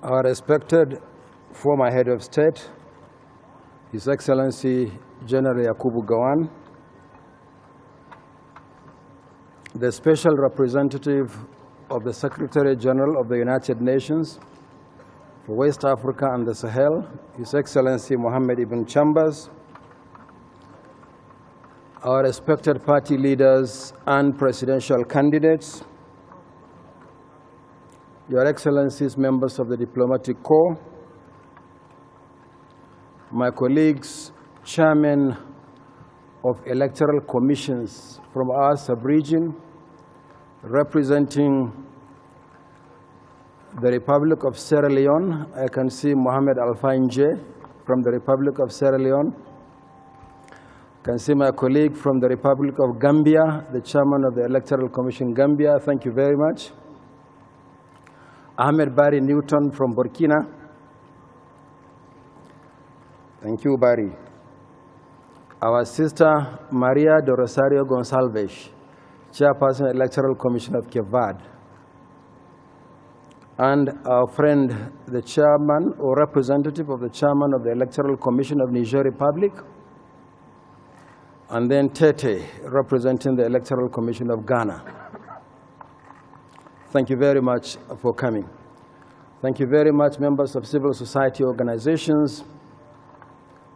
Our respected former head of state, His Excellency General Yakubu Gowon, the Special Representative of the Secretary General of the United Nations for West Africa and the Sahel, His Excellency Mohammed Ibn Chambers, our respected party leaders and presidential candidates, Your Excellencies, members of the Diplomatic Corps, my colleagues, chairmen of electoral commissions from our sub-region, representing the Republic of Sierra Leone. I can see Mohamed Alfainje from the Republic of Sierra Leone. I can see my colleague from the Republic of Gambia, the chairman of the Electoral Commission Gambia. Thank you very much. Ahmed Barry Newton from Burkina. Thank you, Barry. Our sister Maria de Rosario Gonçalves, chairperson Electoral Commission of Cape Verde. And our friend, the chairman or representative of the chairman of the Electoral Commission of Niger Republic. And then Tete, representing the Electoral Commission of Ghana. Thank you very much for coming. Thank you very much, members of civil society organizations.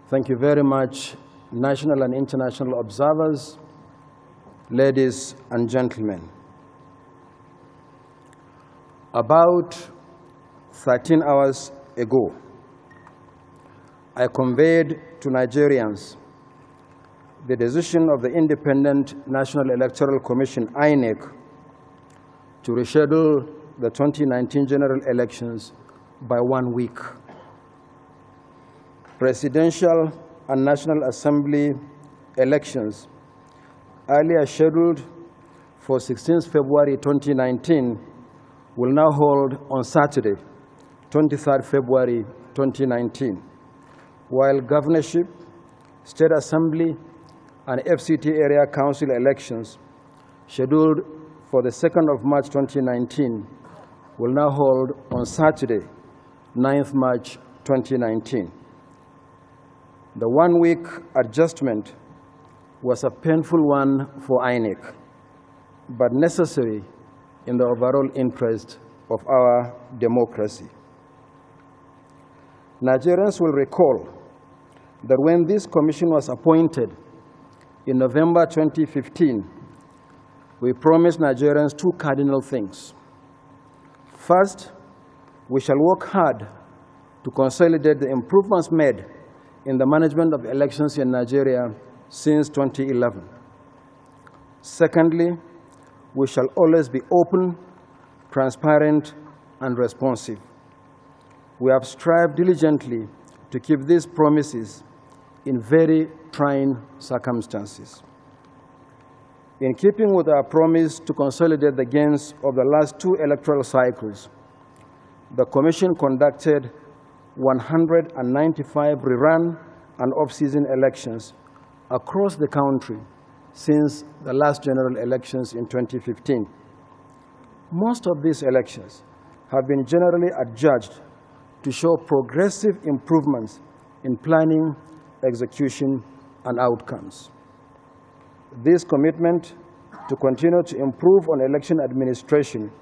Thank you very much, national and international observers, ladies and gentlemen. About 13 hours ago, I conveyed to Nigerians the decision of the Independent National Electoral Commission, INEC, to reschedule the 2019 general elections by 1 week. Presidential and National Assembly elections, earlier scheduled for 16th February 2019, will now hold on Saturday, 23rd February 2019, while governorship, state assembly, and FCT area council elections, scheduled for the 2nd of March 2019, will now hold on Saturday, 9th March 2019. The 1 week adjustment was a painful one for INEC, but necessary in the overall interest of our democracy. Nigerians will recall that when this commission was appointed in November 2015, we promised Nigerians two cardinal things. First, we shall work hard to consolidate the improvements made in the management of elections in Nigeria since 2011. Secondly, we shall always be open, transparent, and responsive. We have strived diligently to keep these promises in very trying circumstances. In keeping with our promise to consolidate the gains of the last two electoral cycles, the Commission conducted 195 rerun and off-season elections across the country since the last general elections in 2015. Most of these elections have been generally adjudged to show progressive improvements in planning, execution, and outcomes. This commitment to continue to improve on election administration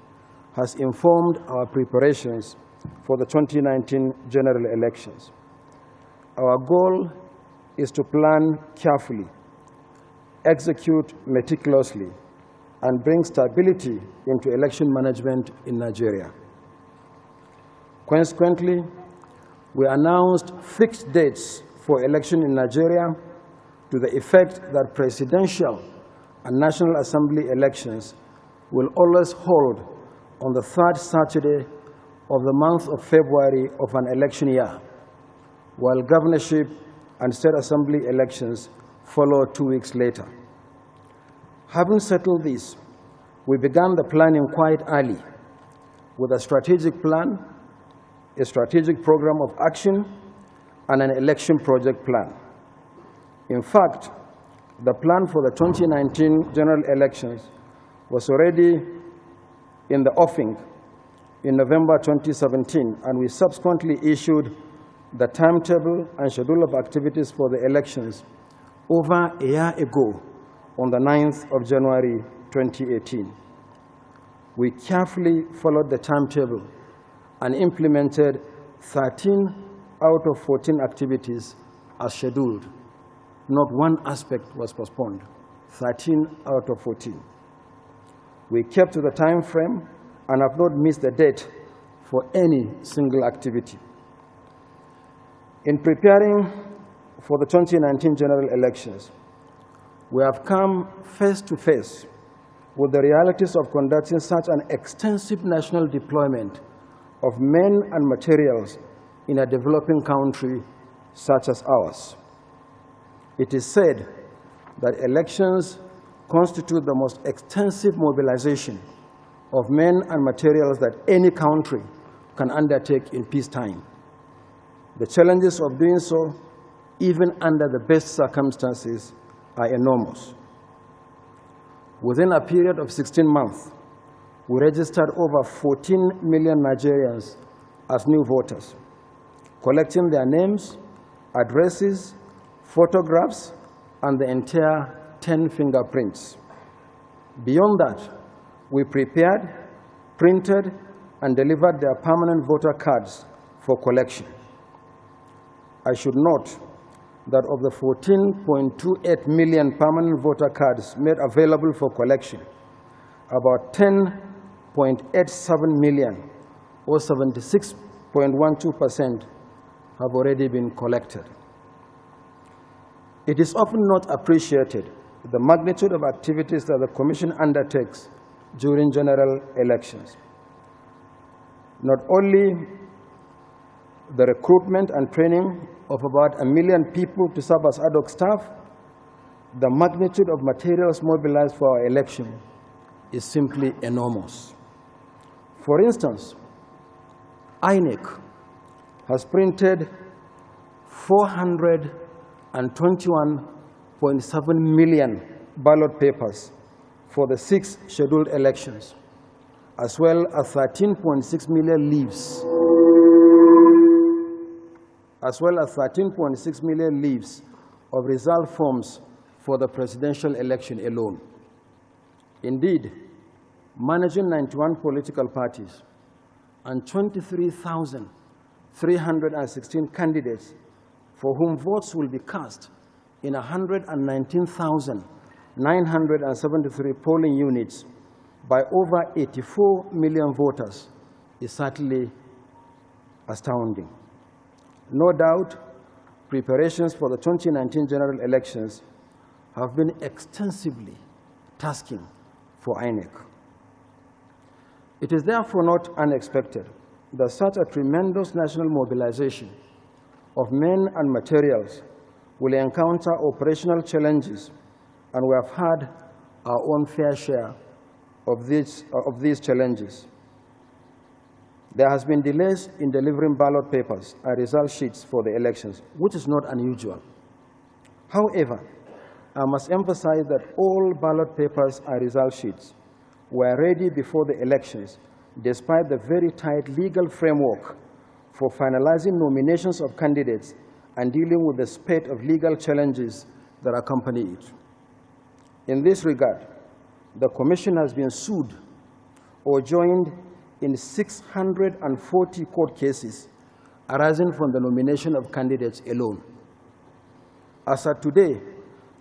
has informed our preparations for the 2019 general elections. Our goal is to plan carefully, execute meticulously, and bring stability into election management in Nigeria. Consequently, we announced fixed dates for election in Nigeria to the effect that presidential and National Assembly elections will always hold on the third Saturday of the month of February of an election year, while governorship and state assembly elections follow 2 weeks later. Having settled this, we began the planning quite early with a strategic plan, a strategic program of action, and an election project plan. In fact, the plan for the 2019 general elections was already in the offing in November 2017, and we subsequently issued the timetable and schedule of activities for the elections over a year ago on the 9th of January 2018. We carefully followed the timetable and implemented 13 out of 14 activities as scheduled. Not one aspect was postponed, 13 out of 14. We kept to the time frame and have not missed the date for any single activity. In preparing for the 2019 general elections, we have come face to face with the realities of conducting such an extensive national deployment of men and materials in a developing country such as ours. It is said that elections constitute the most extensive mobilization of men and materials that any country can undertake in peacetime. The challenges of doing so, even under the best circumstances, are enormous. Within a period of 16 months, we registered over 14 million Nigerians as new voters, collecting their names, addresses, photographs, and the entire 10 fingerprints. Beyond that, we prepared, printed, and delivered their permanent voter cards for collection. I should note that of the 14.28 million permanent voter cards made available for collection, about 10.87 million, or 76.12%, have already been collected. It is often not appreciated the magnitude of activities that the Commission undertakes during general elections. Not only the recruitment and training of about 1 million people to serve as ad hoc staff, the magnitude of materials mobilized for our election is simply enormous. For instance, INEC has printed 421.7 million ballot papers for the 6 scheduled elections, as well as 13.6 million leaves, of result forms for the presidential election alone. Indeed, managing 91 political parties and 23,316 candidates for whom votes will be cast in 119,973 polling units by over 84 million voters is certainly astounding. No doubt, preparations for the 2019 general elections have been extensively tasking for INEC. It is therefore not unexpected that such a tremendous national mobilization of men and materials will encounter operational challenges, and we have had our own fair share of these challenges. There has been delays in delivering ballot papers and result sheets for the elections, which is not unusual. However, I must emphasize that all ballot papers and result sheets were ready before the elections, despite the very tight legal framework for finalizing nominations of candidates and dealing with the spate of legal challenges that accompany it. In this regard, the Commission has been sued or joined in 640 court cases arising from the nomination of candidates alone. As of today,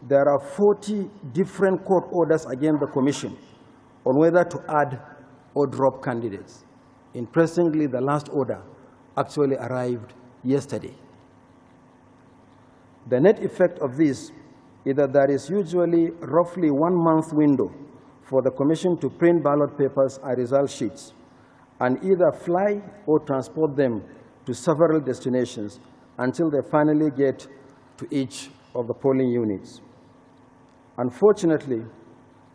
there are 40 different court orders against the Commission on whether to add or drop candidates. Interestingly, the last order actually arrived yesterday. The net effect of this is that there is usually roughly 1 month window for the Commission to print ballot papers and result sheets and either fly or transport them to several destinations until they finally get to each of the polling units. Unfortunately,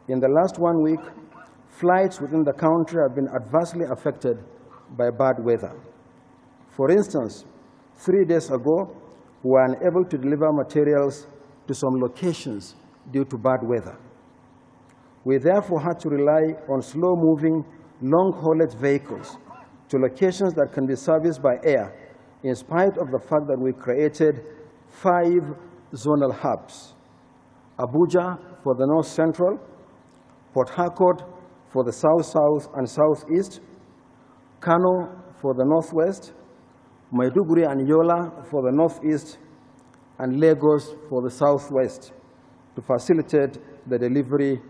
in the last 1 week, flights within the country have been adversely affected by bad weather. For instance, 3 days ago, we were unable to deliver materials to some locations due to bad weather. We therefore had to rely on slow-moving, long-haulage vehicles to locations that can be serviced by air, in spite of the fact that we created 5 zonal hubs: Abuja for the North Central, Port Harcourt for the South-South and Southeast, Kano for the Northwest, Maiduguri and Yola for the Northeast, and Lagos for the Southwest, to facilitate the delivery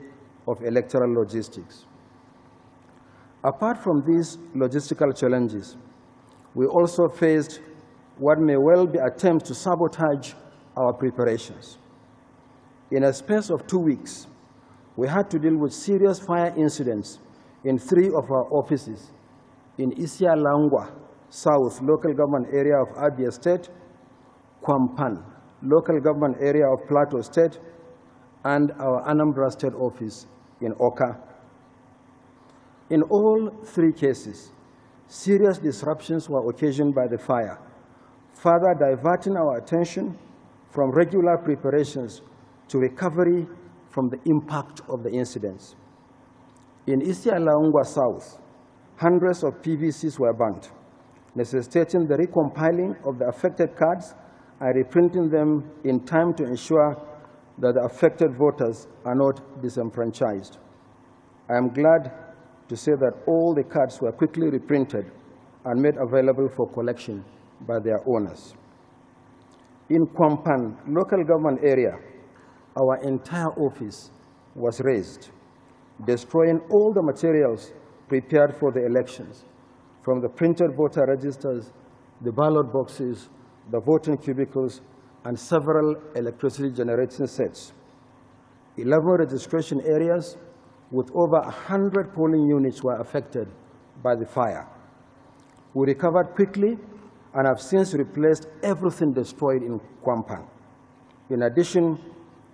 of electoral logistics. Apart from these logistical challenges, we also faced what may well be attempts to sabotage our preparations. In a space of 2 weeks, we had to deal with serious fire incidents in 3 of our offices in Isia Langwa South local government area of Abia State, Kwampan local government area of Plateau State, and our Anambra State office in Oka. In all 3 cases, serious disruptions were occasioned by the fire, further diverting our attention from regular preparations to recovery from the impact of the incidents. In Isia Laungwa South, hundreds of PVCs were burnt, necessitating the recompiling of the affected cards and reprinting them in time to ensure that the affected voters are not disenfranchised. I am glad to say that all the cards were quickly reprinted and made available for collection by their owners. In Kwampan local government area, our entire office was razed, destroying all the materials prepared for the elections, from the printed voter registers, the ballot boxes, the voting cubicles, and several electricity generating sets. 11 registration areas with over 100 polling units were affected by the fire. We recovered quickly and have since replaced everything destroyed in Kwampan. In addition,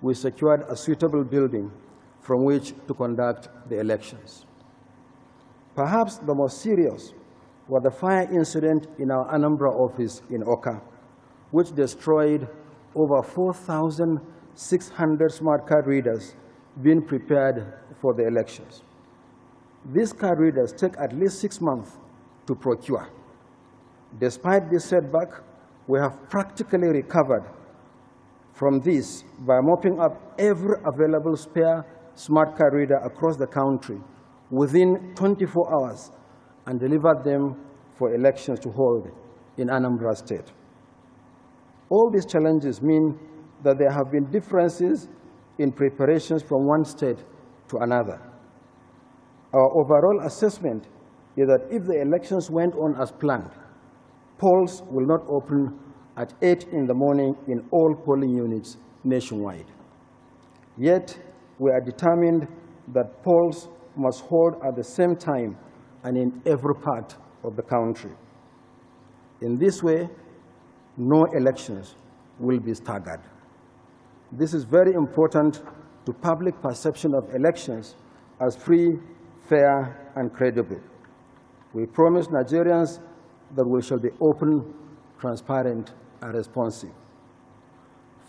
we secured a suitable building from which to conduct the elections. Perhaps the most serious was the fire incident in our Anambra office in Oka, which destroyed over 4,600 smart card readers being prepared for the elections. These card readers take at least 6 months to procure. Despite this setback, we have practically recovered from this by mopping up every available spare smart card reader across the country within 24 hours and delivered them for elections to hold in Anambra State. All these challenges mean that there have been differences in preparations from one state to another. Our overall assessment is that if the elections went on as planned, polls will not open at 8 in the morning in all polling units nationwide. Yet, we are determined that polls must hold at the same time and in every part of the country. In this way, no elections will be staggered. This is very important to public perception of elections as free, fair, and credible. We promise Nigerians that we shall be open, transparent, and responsive.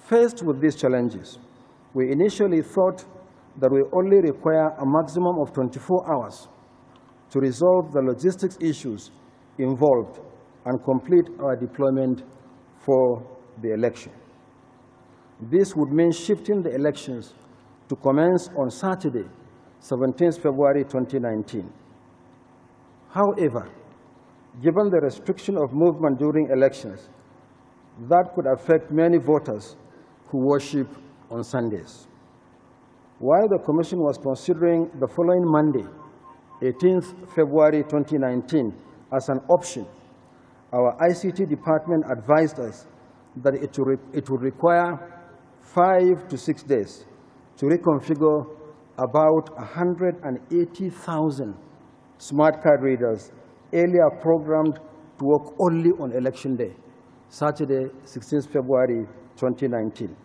Faced with these challenges, we initially thought that we only require a maximum of 24 hours to resolve the logistics issues involved and complete our deployment for the election. This would mean shifting the elections to commence on Saturday, 17 February 2019. However, given the restriction of movement during elections, that could affect many voters who worship on Sundays. While the Commission was considering the following Monday, 18th February 2019, as an option, our ICT department advised us that it would require 5 to 6 days to reconfigure about 180,000 smart card readers earlier programmed to work only on election day, Saturday, 16th February 2019.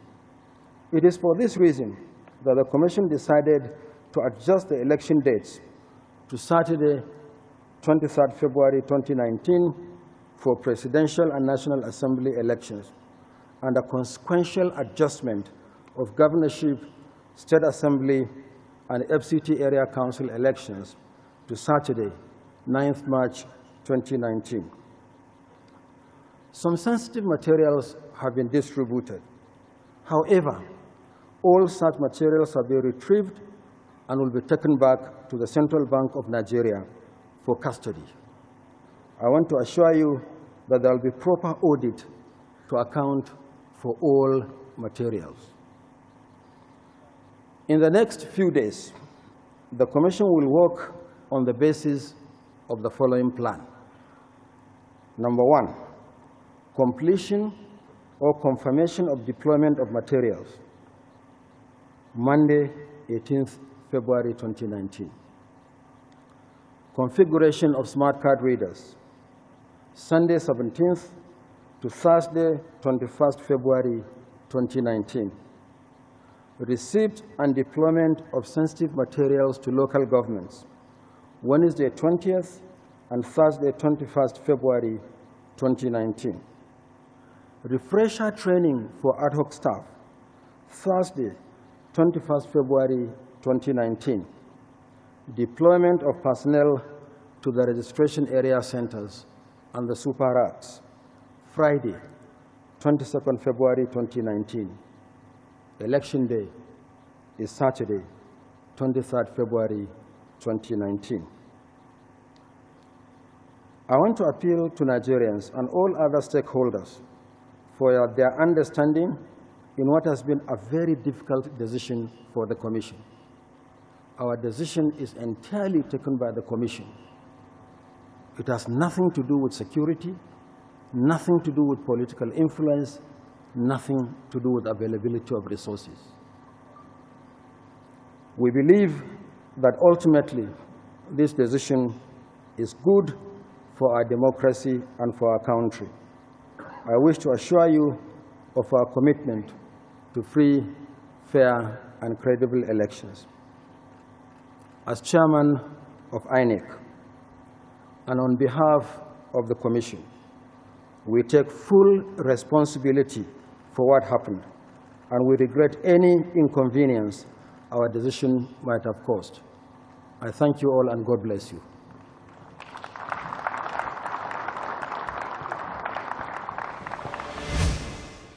It is for this reason that the Commission decided to adjust the election dates to Saturday, 23rd February 2019 for presidential and National Assembly elections, and a consequential adjustment of governorship, state assembly, and FCT area council elections to Saturday, 9th March 2019. Some sensitive materials have been distributed. However, all such materials have been retrieved and will be taken back to the Central Bank of Nigeria for custody. I want to assure you that there will be proper audit to account for all materials. In the next few days, the Commission will work on the basis of the following plan. Number one, completion or confirmation of deployment of materials, Monday, 18th February 2019. Configuration of smart card readers, Sunday, 17th to Thursday, 21st February 2019. Receipt and deployment of sensitive materials to local governments, Wednesday, 20th and Thursday, 21st February 2019. Refresher training for ad hoc staff, Thursday, 21st February 2019. Deployment of personnel to the registration area centers and the super racks, Friday, 22nd February 2019. Election day is Saturday, 23rd February 2019. I want to appeal to Nigerians and all other stakeholders for their understanding in what has been a very difficult decision for the Commission. Our decision is entirely taken by the Commission. It has nothing to do with security, nothing to do with political influence, nothing to do with availability of resources. We believe that ultimately this decision is good for our democracy and for our country. I wish to assure you of our commitment to free, fair, and credible elections. As chairman of INEC, and on behalf of the Commission, we take full responsibility for what happened, and we regret any inconvenience our decision might have caused. I thank you all, and God bless you.